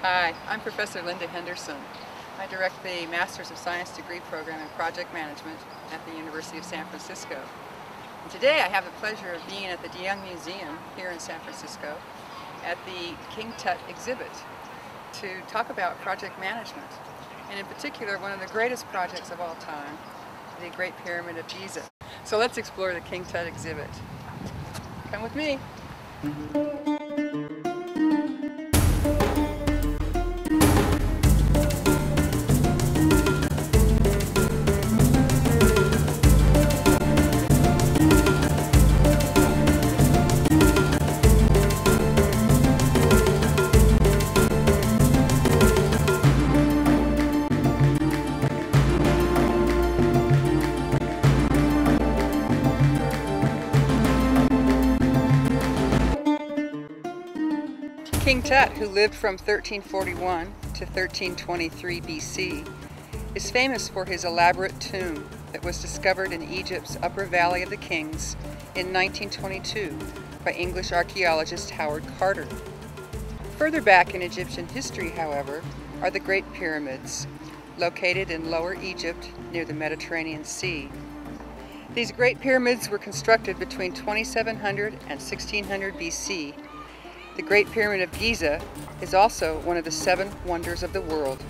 Hi, I'm Professor Linda Henderson. I direct the Master's of Science degree program in Project Management at the University of San Francisco. And today I have the pleasure of being at the de Young Museum here in San Francisco at the King Tut exhibit to talk about project management, and in particular one of the greatest projects of all time, the Great Pyramid of Giza. So let's explore the King Tut exhibit. Come with me. King Tut, who lived from 1341 to 1323 BC, is famous for his elaborate tomb that was discovered in Egypt's Upper Valley of the Kings in 1922 by English archaeologist Howard Carter. Further back in Egyptian history, however, are the Great Pyramids, located in Lower Egypt near the Mediterranean Sea. These Great Pyramids were constructed between 2700 and 1600 BC. The Great Pyramid of Giza is also one of the 7 wonders of the world.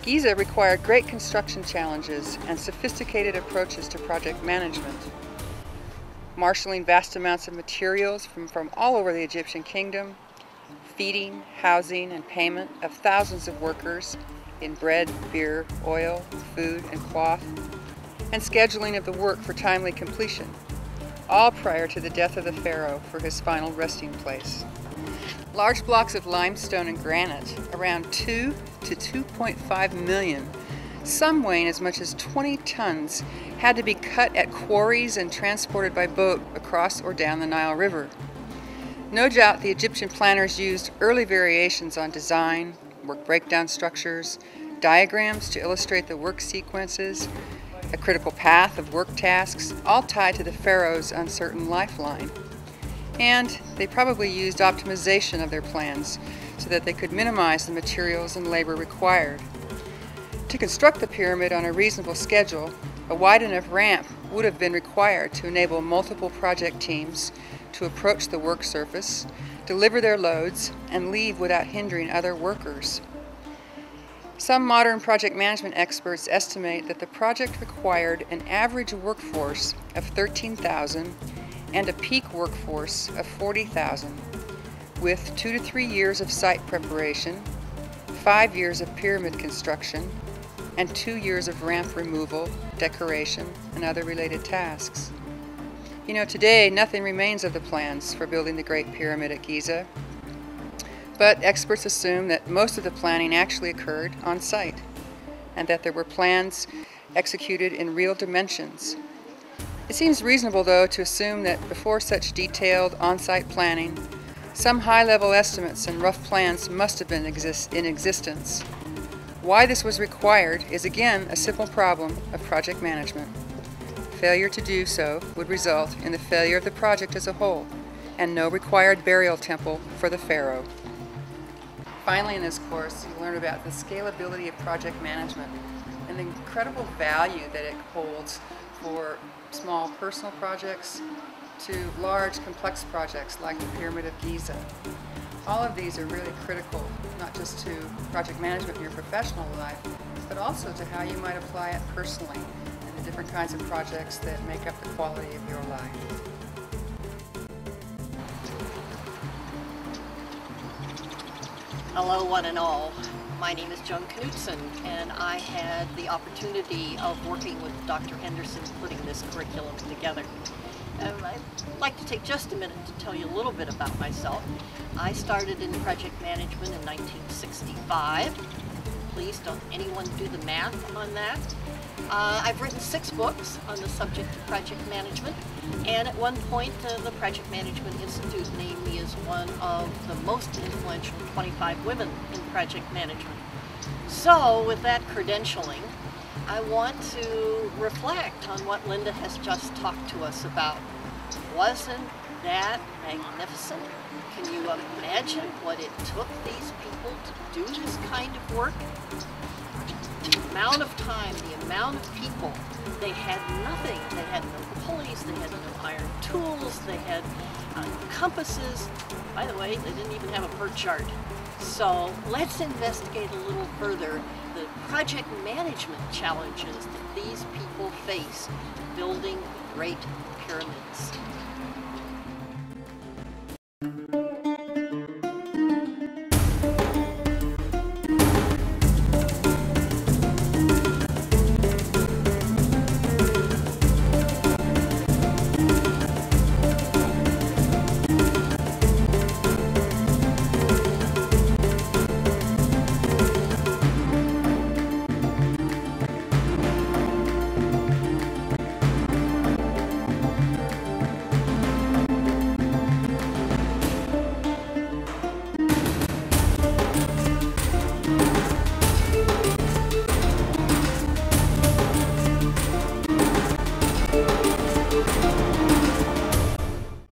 Giza required great construction challenges and sophisticated approaches to project management. Marshalling vast amounts of materials from all over the Egyptian kingdom, feeding, housing, and payment of thousands of workers in bread, beer, oil, food, and cloth, and scheduling of the work for timely completion, all prior to the death of the pharaoh for his final resting place. Large blocks of limestone and granite, around 2 to 2.5 million, some weighing as much as 20 tons, had to be cut at quarries and transported by boat across or down the Nile River. No doubt the Egyptian planners used early variations on design, work breakdown structures, diagrams to illustrate the work sequences, a critical path of work tasks, all tied to the pharaoh's uncertain lifeline. And they probably used optimization of their plans so that they could minimize the materials and labor required. To construct the pyramid on a reasonable schedule, a wide enough ramp would have been required to enable multiple project teams to approach the work surface, deliver their loads, and leave without hindering other workers. Some modern project management experts estimate that the project required an average workforce of 13,000 and a peak workforce of 40,000, with 2 to 3 years of site preparation, 5 years of pyramid construction, and 2 years of ramp removal, decoration, and other related tasks. You know, today nothing remains of the plans for building the Great Pyramid at Giza. But experts assume that most of the planning actually occurred on site, and that there were plans executed in real dimensions. It seems reasonable, though, to assume that before such detailed on-site planning, some high-level estimates and rough plans must have been in existence. Why this was required is again a simple problem of project management. Failure to do so would result in the failure of the project as a whole, and no required burial temple for the pharaoh. Finally, in this course, you'll learn about the scalability of project management and the incredible value that it holds for small personal projects to large complex projects like the Pyramid of Giza. All of these are really critical, not just to project management in your professional life, but also to how you might apply it personally in the different kinds of projects that make up the quality of your life. Hello one and all. My name is Joan Knutson, and I had the opportunity of working with Dr. Henderson putting this curriculum together. I'd like to take just a minute to tell you a little bit about myself. I started in project management in 1965. Please don't anyone do the math on that. I've written 6 books on the subject of project management, and at one point the Project Management Institute named me as one of the most influential 25 women in project management. So with that credentialing, I want to reflect on what Linda has just talked to us about. Wasn't that magnificent? Can you imagine what it took these people to do this kind of work? The amount of time, the amount of people. They had nothing. They had no pulleys, they had no iron tools, they had compasses. By the way, they didn't even have a bird chart. So let's investigate a little further the project management challenges that these people face building great pyramids.